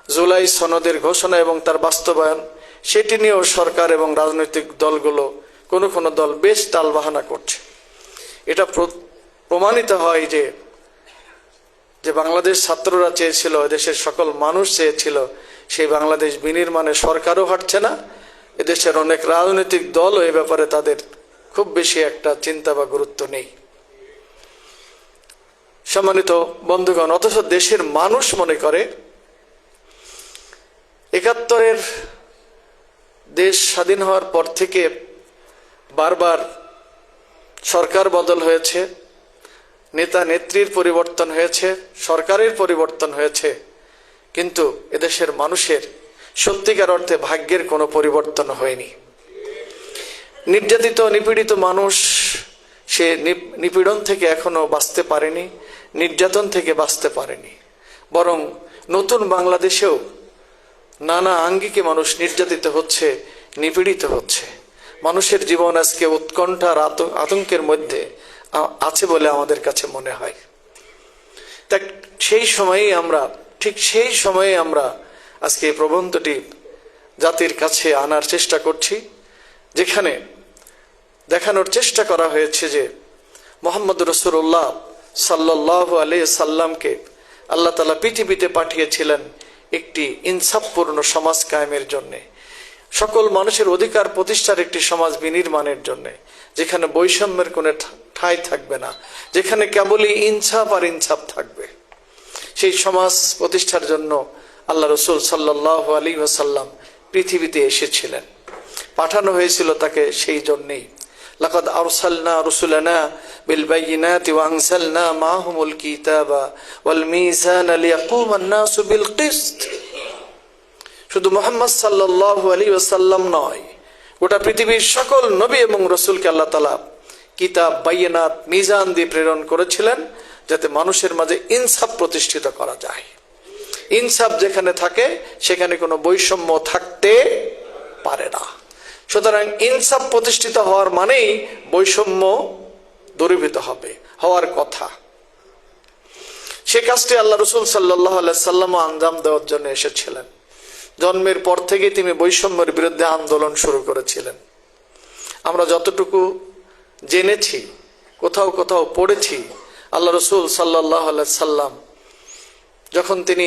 জুলাই সনদের ঘোষণা এবং তার বাস্তবায়ন, সেটি নিয়েও সরকার এবং রাজনৈতিক দলগুলো কোনো কোনো দল বেশ টালবাহানা করছে। এটা প্রমাণিত হয় যে বাংলাদেশ ছাত্ররা চেয়েছিল, দেশের সকল মানুষ চেয়েছিল, সেই বাংলাদেশ বিনির্মাণে সরকারও হাঁটছে না, এদেশের অনেক রাজনৈতিক দলও এ ব্যাপারে তাদের খুব বেশি একটা চিন্তা বা গুরুত্ব নেই। সম্মানিত বন্ধুগণ, অথচ দেশের মানুষ মনে করে ৭১-এর দেশ স্বাধীন হওয়ার পর থেকে বারবার সরকার বদল হয়েছে, নেতা নেত্রীর পরিবর্তন হয়েছে, সরকারের পরিবর্তন হয়েছে, কিন্তু এদেশের মানুষের সত্যিকার অর্থে ভাগ্যের কোনো পরিবর্তন হয়নি। নির্যাতিত নিপীড়িত মানুষ সে নিপীড়ন থেকে এখনো বাঁচতে পারেনি, নির্যাতন থেকে বাঁচতে পারেনি, বরং নতুন বাংলাদেশেও নানা আঙ্গিকে মানুষ নির্যাতিত হচ্ছে, নিপীড়িত হচ্ছে। মানুষের জীবন আজকে উৎকণ্ঠার আতঙ্কের মধ্যে আছে বলে আমাদের কাছে মনে হয়। তা সেই সময়েই আমরা আজকে এই প্রবন্ধটি জাতির কাছে আনার চেষ্টা করছি, যেখানে দেখানোর চেষ্টা করা হয়েছে যে মুহাম্মদ রাসূলুল্লাহ সাল্লাল্লাহু আলাইহি সাল্লামকে আল্লাহ তাআলা পৃথিবীতে পাঠিয়েছিলেন একটি ইনসাফপূর্ণ সমাজ কায়েমের জন্যে, সকল মানুষের অধিকার প্রতিষ্ঠার একটি সমাজ বিনির্মাণের জন্যে, যেখানে বৈষম্যের কোনো ঠাঁই থাকবে না, যেখানে কেবলই ইনসাফ আর ইনসাফ থাকবে। সেই সমাজ প্রতিষ্ঠার জন্য আল্লাহ রাসূল সাল্লাল্লাহু আলাইহি ওয়াসাল্লাম পৃথিবীতে এসেছিলেন, পাঠানো হয়েছিল তাকে সেই জন্যেই। লাকাদ আরসালনা রুসুলানা বিল বাইয়িনাতি ওয়া আনজালনা মাআহুমুল কিতাবা ওয়াল মিজানা লিয়াকুমান নাসু বিল কিসত। শুধু মুহাম্মদ সাল্লাল্লাহু আলাইহি ওয়াসাল্লাম নয়, গোটা পৃথিবীর সকল নবী এবং রাসূলকে আল্লাহ তাআলা কিতাব, বাইয়িনাত, মিজান দিয়ে প্রেরণ করেছিলেন, যাতে মানুষের মাঝে ইনসাফ প্রতিষ্ঠিত করা যায়। ইনসাফ যেখানে থাকে সেখানে কোনো বৈষম্য থাকতে পারে না। সুতরাং ইনসাফ প্রতিষ্ঠিত হওয়ার মানেই বৈষম্য দূরীভূত হওয়ার কথা। সে কাজটি আল্লাহ রাসূল সাল্লাল্লাহু আলাইহি সাল্লাম আঞ্জাম দেওয়ার জন্য এসেছিলেন। জন্মের পর থেকে তিনি বৈষম্যের বিরুদ্ধে আন্দোলন শুরু করেছিলেন। আমরা যতটুকু জেনেছি, কোথাও কোথাও পড়েছি, আল্লাহ রাসূল সাল্লাল্লাহু আলাইহি সাল্লাম যখন তিনি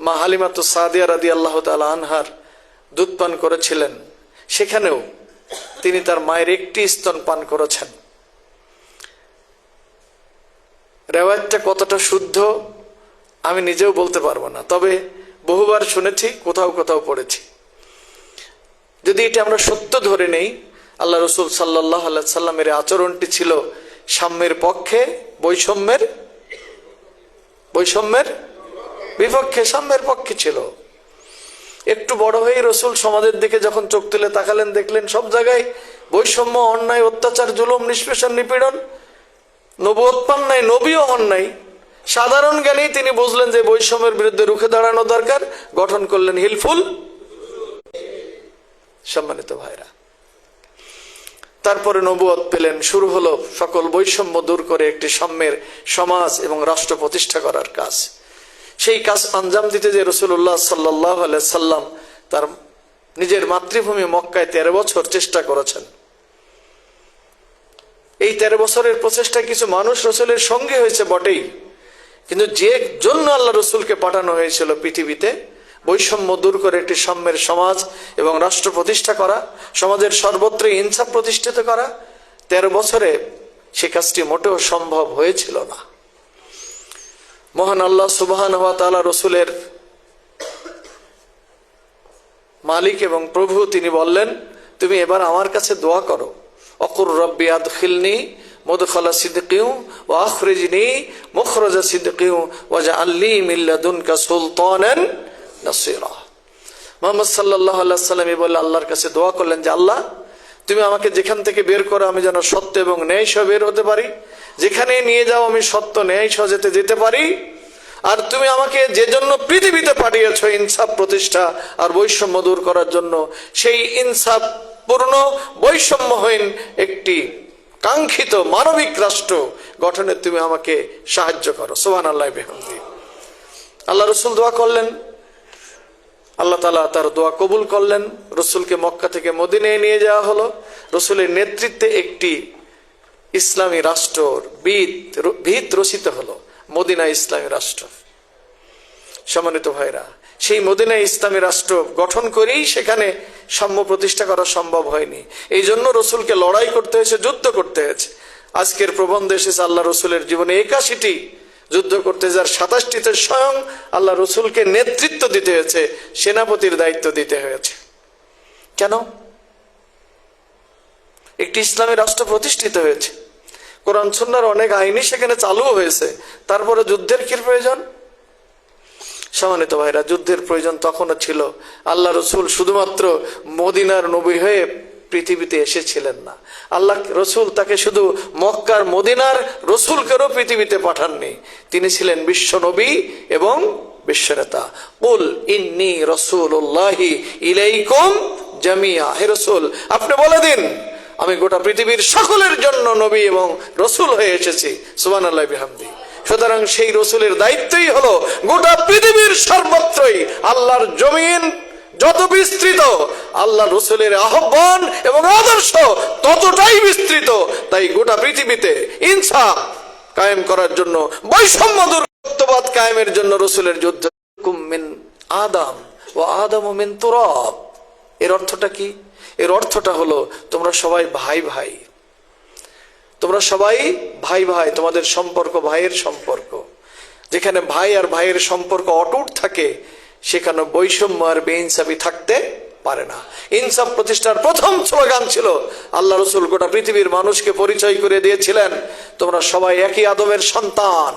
মা হালিমাতুস সাদিয়া রাদিয়াল্লাহু তাআলা আনহার দুধ পান করেছিলেন, সেখানেও তিনি তার মায়ের একটি স্তন পান করেছেন। রেওয়ায়াতটা কতটা শুদ্ধ আমি নিজেও বলতে পারবো না, তবে বহুবার শুনেছি, কোথাও কোথাও পড়েছি। যদি এটা আমরা সত্য ধরে নেই, আল্লাহ রাসূল সাল্লাল্লাহু আলাইহি সাল্লামের আচরণটি ছিল সাম্যের পক্ষে, বৈষম্যের বিপক্ষে, সাম্যের পক্ষে ছিল। একটু বড় হয়ে রাসূল সমাজের দিকে যখন চোখ তুলে তাকালেন, দেখলেন সব জায়গায় বৈষম্য, অন্যায়, অত্যাচার, জুলুম, নিষ্পেষণ, নিপীড়ন। নবুয়ত পান নাই, নবীও হন নাই, সাধারণ জ্ঞানেই তিনি বুঝলেন যে বৈষম্যের বিরুদ্ধে রুখে দাঁড়ানো দরকার, গঠন করলেন হিলফুল। সম্মানিত ভাইরা, তারপরে নবুয়ত পেলেন, শুরু হলো সকল বৈষম্য দূর করে একটি সাম্যের সমাজ এবং রাষ্ট্র প্রতিষ্ঠা করার কাজ। সেই কাজ আঞ্জাম দিতে যে রাসূলুল্লাহ সাল্লাল্লাহু আলাইহি সাল্লাম তার নিজের মাতৃভূমি মক্কায় 13 বছর চেষ্টা করেছেন। এই 13 বছরের প্রচেষ্টায় কিছু মানুষ রাসূলের সঙ্গে হয়েছে বটেই, কিন্তু যে জন্য আল্লাহ রাসূলকে পাঠানো হয়েছিল পৃথিবীতে, বৈষম্য দূর করে একটি সাম্যের সমাজ এবং রাষ্ট্র প্রতিষ্ঠা করা, সমাজের সর্বত্র ইনসাফ প্রতিষ্ঠিত করা, 13 বছরে সে কাজটি মোটেও সম্ভব হয়েছিল না। মহান আল্লাহ সুবহানাহু ওয়া তাআলা রাসূলের মালিক এবং প্রভু, তিনি বললেন, তুমি এবার আমার কাছে দোয়া করো, অকুর রব্বি আদখিলনি মুদখালা সিদকিন ওয়া আখরিজনি মুখরাজা সিদকিন ওয়াজআলনি মিন লাদুনকা সুলতানান নাসিরা। মুহাম্মদ সাল্লাল্লাহু আলাইহি ওয়াসাল্লাম বলে আল্লাহর কাছে দোয়া করলেন যে আল্লাহ, তুমি আমাকে যেখান থেকে বের করো আমি যেন সত্য এবং ন্যায় সহ বের হতে পারি, যেখানে নিয়ে যাও আমি সত্য ন্যায় সহ যেতে পারি। আর তুমি আমাকে যে জন্য পৃথিবীতে পাঠিয়েছো, ইনসাফ প্রতিষ্ঠা আর বৈষম্য দূর করার জন্য, সেই ইনসাফ পূর্ণ বৈষম্যহীন একটি কাঙ্ক্ষিত মানবিক রাষ্ট্র গঠনে তুমি আমাকে সাহায্য করো। সুবহানাল্লাহি বিহামদিহি। আল্লাহ রাসূল দোয়া করলেন, তাআলা তার দোয়া কবুল করলেন। রসুলকে মক্কা থেকে মদিনায় নিয়ে যাওয়া হলো। রসুলের নেতৃত্বে একটি ইসলামী রাষ্ট্রর ভিত রচিত হলো, মদিনা ইসলামী রাষ্ট্র। সম্মানিত ভাইরা, সেই মদিনা ইসলামী রাষ্ট্র গঠন করেই সেখানে সাম্য প্রতিষ্ঠা করা সম্ভব হয়নি। এই জন্য রসুলকে লড়াই করতে হয়েছে, যুদ্ধ করতে হয়েছে। আজকের প্রবন্ধ এসেছে আল্লাহ রসুলের জীবনে 81টি যুদ্ধ করতে, যার 27টিতে স্বয়ং আল্লাহ রসুলকে নেতৃত্ব দিতে হয়েছে, সেনাপতির দায়িত্ব দিতে হয়েছে। কেন? একটি ইসলামী রাষ্ট্র প্রতিষ্ঠিত হয়েছে, কোরআন সুন্নাহর অনেক আইনই সেখানে চালু হয়েছে, তারপরে যুদ্ধের কি প্রয়োজন? সম্মানিত ভাইরা, যুদ্ধের প্রয়োজন তখনও ছিল। আল্লাহ রসুল শুধুমাত্র মদিনার নবী হয়ে পৃথিবীতে এসেছিলেন না। আল্লাহ রসুল তাকে শুধু মক্কার মদিনার রসুলকেও পৃথিবীতে পাঠাননি, তিনি ছিলেন বিশ্ব নবী এবং বিশ্বনেতা। কুল ইন্নী রাসূলুল্লাহি ইলাইকুম জামিয়া, হে রসুল আপনি বলে দিন আমি গোটা পৃথিবীর সকলের জন্য নবী এবং রসুল হয়ে এসেছি। সুবহানাল্লাহি বিহামদি। সুতরাং সেই রসুলের দায়িত্বই হলো গোটা পৃথিবীর সর্বত্রই আল্লাহর জমিন যত বিস্তৃত, আল্লাহ রসুলের আহ্বান এবং আদর্শ ততটাই বিস্তৃত। তাই গোটা পৃথিবীতে ইনসাফ কায়েম করার জন্য, বৈষম্য দূরত্ববাদ কায়েমের জন্য রসুলের যুদ্ধ। মিন আদম ও আদম মিন তুরাব, এর অর্থটা কি? এর অর্থটা হলো তোমরা সবাই ভাই ভাই, তোমরা সবাই ভাই ভাই, তোমাদের সম্পর্ক ভাইয়ের সম্পর্ক। যেখানে ভাই আর ভাইয়ের সম্পর্ক অটুট থাকে সেখানে বৈষম্য আর বেইনসাফি থাকতে পারে না। ইনসাফ প্রতিষ্ঠার প্রথম স্লোগান ছিল, আল্লাহ রসুল গোটা পৃথিবীর মানুষকে পরিচয় করে দিয়েছিলেন তোমরা সবাই একই আদমের সন্তান।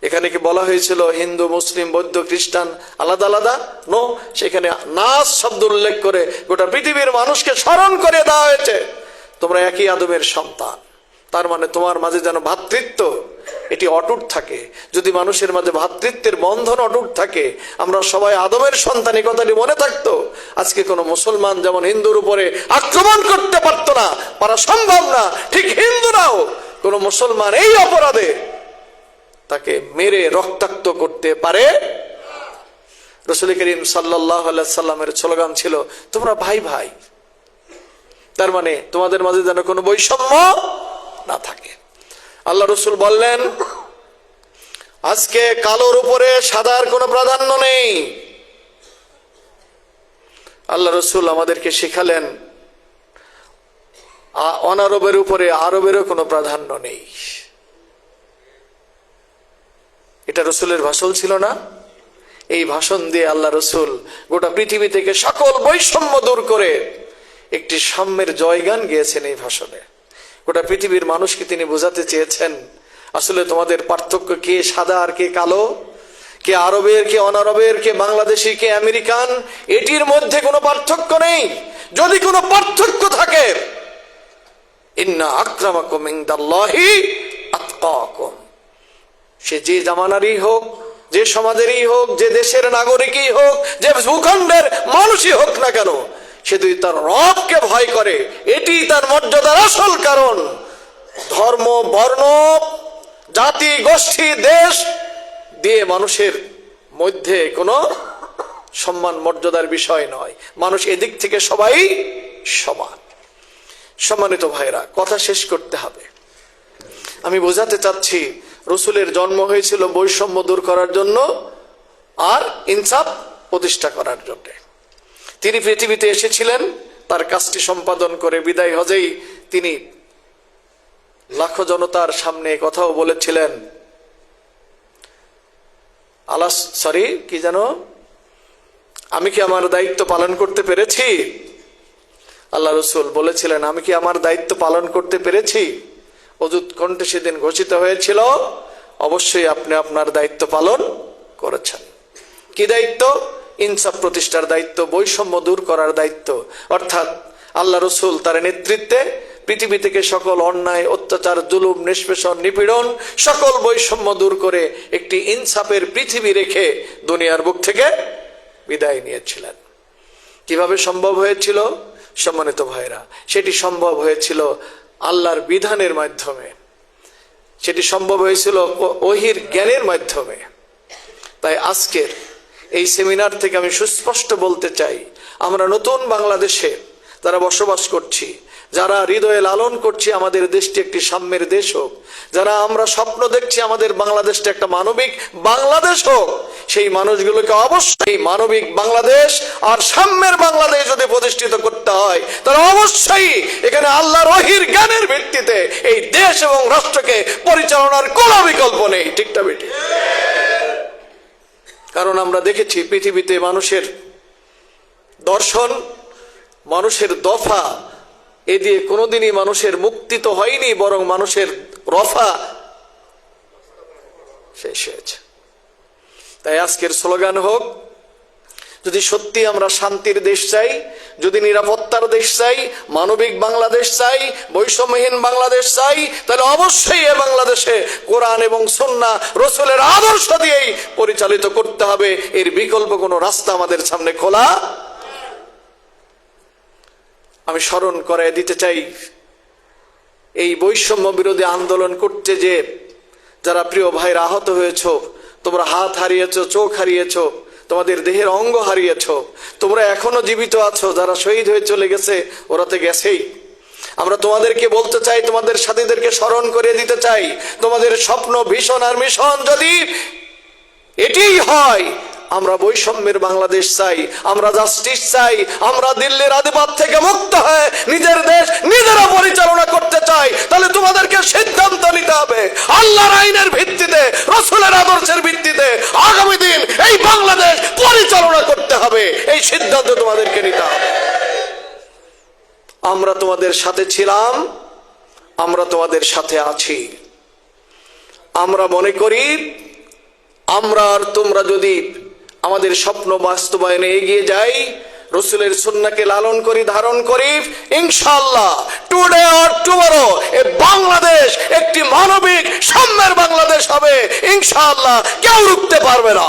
এখানে কি বলা হয়েছিল হিন্দু মুসলিম বৌদ্ধ খ্রিস্টান আলাদা আলাদা? নো, সেখানে নাস শব্দ উল্লেখ করে গোটা পৃথিবীর মানুষকে স্মরণ করে দেওয়া হয়েছে তোমরা একই আদমের সন্তান। তার মানে তোমার মাঝে যেন ভ্রাতৃত্ব এটি অটুট থাকে। যদি মানুষের মাঝে ভ্রাতৃত্বের বন্ধন অটুট থাকে, আমরা সবাই আদমের সন্তান, এই কথাটি মনে থাকতো, আজকে কোনো মুসলমান যেমন হিন্দুর উপরে আক্রমণ করতে পারতো না, পারা সম্ভব না, ঠিক হিন্দুরাও কোনো মুসলমান এই অপরাধে তাকে মেরে রক্তাক্ত করতে পারে। রাসূল করিম সাল্লাল্লাহু আলাইহি সাল্লামের স্লোগান ছিল তোমরা ভাই ভাই। তার মানে তোমাদের মাঝে যেন কোনো বৈষম্য না থাকে। আল্লাহ রসুল বললেন আজকে কালোর উপরে সাদার কোনো প্রাধান্য নেই। আল্লাহ রসুল আমাদেরকে শিখালেন অনারবের উপরে আরবেরও কোনো প্রাধান্য নেই। এটা রসুলের ভাষণ ছিল না? এই ভাষণ দিয়ে আল্লাহ রসুল গোটা পৃথিবী থেকে সকল বৈষম্য দূর করে একটি সাম্যের জয়গান গেয়েছেন। এই ভাষণে গোটা পৃথিবীর মানুষকে তিনি বোঝাতে চেয়েছেন আসলে তোমাদের পার্থক্য কে সাদা আর কে কালো, কে আরবের কে অনারবের, কে বাংলাদেশি কে আমেরিকান, এটির মধ্যে কোনো পার্থক্য নেই। যদি কোনো পার্থক্য থাকে, ইন্না আকরামাকুম ইনদাল্লাহি আতকাকুম, সে যে জামানারই হোক, যে সমাজেরই হোক, যে দেশের নাগরিকই হোক, যে ভূখণ্ডের মানুষই হোক না কেন, সে যদি তার রবকে ভয় করে, এটি তার মর্যাদার আসল কারণ। ধর্ম বর্ণ জাতি গোষ্ঠী দেশ দিয়ে মানুষের মধ্যে কোনো সম্মান মর্যাদার বিষয় নয়। মানুষ এদিক থেকে সবাই সমান। সম্মানিত ভাইরা, কথা শেষ করতে হবে। আমি বোঝাতে চাচ্ছি রসুলের জন্ম হয়েছিল বৈষম্য দূর করার জন্য আর ইনসাফ প্রতিষ্ঠা করার জন্য। তিনি পৃথিবীতে এসেছিলেন, তার কাজটি সম্পাদন করে বিদায় হজেই তিনি লাখো জনতার সামনে কথাও বলেছিলেন, আমি কি আমার দায়িত্ব পালন করতে পেরেছি? আল্লাহ রসুল বলেছিলেন আমি কি আমার দায়িত্ব পালন করতে পেরেছি? অযুত কণ্ঠে সেদিন ঘোষিত হয়েছিল অবশ্যই আপনি আপনার দায়িত্ব পালন করেছেন। কি দায়িত্ব? ইনসাফ প্রতিষ্ঠার দায়িত্ব, বৈষম্য দূর করার দায়িত্ব। অর্থাৎ আল্লাহ রসুল তার নেতৃত্বে পৃথিবী থেকে সকল অন্যায় অত্যাচার জুলুম নিষ্পেষণ নিপীড়ন সকল বৈষম্য দূর করে একটি ইনসাফের পৃথিবী রেখে দুনিয়ার বুক থেকে বিদায় নিয়েছিলেন। কিভাবে সম্ভব হয়েছিল? সম্মানিত ভাইরা, সেটি সম্ভব হয়েছিল আল্লাহর বিধানের মাধ্যমে, সেটি সম্ভব হয়েছিল ওহীর জ্ঞানের মাধ্যমে। তাই আজকের এই সেমিনার থেকে আমি সুস্পষ্ট বলতে চাই, আমরা নতুন বাংলাদেশে যারা বসবাস করছি, যারা হৃদয়ে লালন করছি আমাদের দেশটি একটি সাম্যের দেশ হোক, যারা আমরা স্বপ্ন দেখছি আমাদের বাংলাদেশটা একটা মানবিক বাংলাদেশ হোক, সেই মানুষগুলোকে অবশ্যই মানবিক বাংলাদেশ আর সাম্যের বাংলাদেশ যদি প্রতিষ্ঠিত করতে হয়, তাহলে অবশ্যই এখানে আল্লাহর ওহীর জ্ঞানের ভিত্তিতে এই দেশ এবং রাষ্ট্রকে পরিচালনার কোনো বিকল্প নেই। ঠিকটা বেটি? কারণ আমরা দেখেছি পৃথিবীতে মানুষের দর্শন, মানুষের দফা, এ দিয়ে কোনোদিনই মানুষের মুক্তি তো হয়নি, বরং মানুষের রফা শেষ হয়েছে। তাই আজকের স্লোগান হোক, যদি সত্যি আমরা শান্তির দেশ চাই, যদি নিরাপত্তার দেশ চাই, মানবিক বাংলাদেশ চাই, বৈষম্যহীন বাংলাদেশ চাই, তাহলে অবশ্যই এ বাংলাদেশে কোরআন এবং সুন্নাহ রাসূলের আদর্শ দিয়েই পরিচালিত করতে হবে। এর বিকল্প কোনো রাস্তা আমাদের সামনে খোলা। আমি স্মরণ করায় দিতে চাই, এই বৈষম্য বিরোধী আন্দোলন করতে যে যারা প্রিয় ভাইরা আহত হয়েছ, তোমরা হাত হারিয়েছ, চোখ হারিয়েছ, তোমাদের দেহের অঙ্গ হারিয়েছ, তোমরা এখনো জীবিত আছো, যারা শহীদ হয়ে চলে গেছে ওরা তো গেছেই। আমরা তোমাদেরকে বলতে চাই, তোমাদের সাথীদেরকে স্মরণ করে দিতে চাই, তোমাদের স্বপ্ন, ভিশন আর মিশন যদি এটিই হয়, আমরা বৈষম্যের বাংলাদেশ চাই, আমরা জাস্টিস চাই, আমরা দিল্লির আধিপত্য থেকে মুক্ত হয়ে নিজের দেশ নিজেরা পরিচালনা করতে চাই, তাহলে তোমাদেরকে সিদ্ধান্ত নিতে হবে আল্লাহর আইনের ভিত্তিতে, রাসূলের আদর্শের ভিত্তিতে আগামী দিন এই বাংলাদেশ পরিচালনা করতে হবে। এই সিদ্ধান্ত তোমাদেরকে নিতে হবে। আমরা তোমাদের সাথে ছিলাম, আমরা তোমাদের সাথে আছি। আমরা মনে করি আমরা আর তোমরা যদি আমাদের স্বপ্ন বাস্তবায়নে এগিয়ে যাই, রাসূলের সুন্নাহকে লালন করি, ধারণ করি, ইনশাআল্লাহ টুডে অর টুমরো এই বাংলাদেশ একটি মানবিক সাম্যের বাংলাদেশ হবে ইনশাআল্লাহ। কেউ রুখতে পারবে না।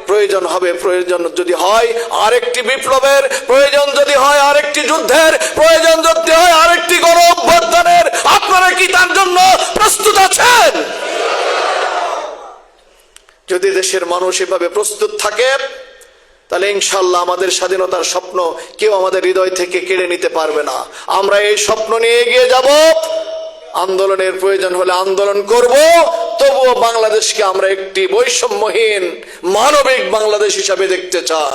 প্রয়োজন হবে, প্রয়োজন যদি হয় আরেকটি বিপ্লবের, প্রয়োজন যদি হয় আরেকটি যুদ্ধের, প্রয়োজন যদি হয় আরেকটি গণ অভ্যুত্থানের, আপনারা কি তার জন্য প্রস্তুত আছেন? যদি দেশের মানুষ এভাবে প্রস্তুত থাকে, তাহলে ইনশাআল্লাহ আমাদের স্বাধীনতার স্বপ্ন কেউ আমাদের হৃদয় থেকে কেড়ে নিতে পারবে না। আমরা এই স্বপ্ন নিয়ে এগিয়ে যাব। আন্দোলনের প্রয়োজন হলে আন্দোলন করব, তবুও বাংলাদেশকে আমরা একটি বৈষম্যহীন মানবিক বাংলাদেশ হিসাবে দেখতে চাই।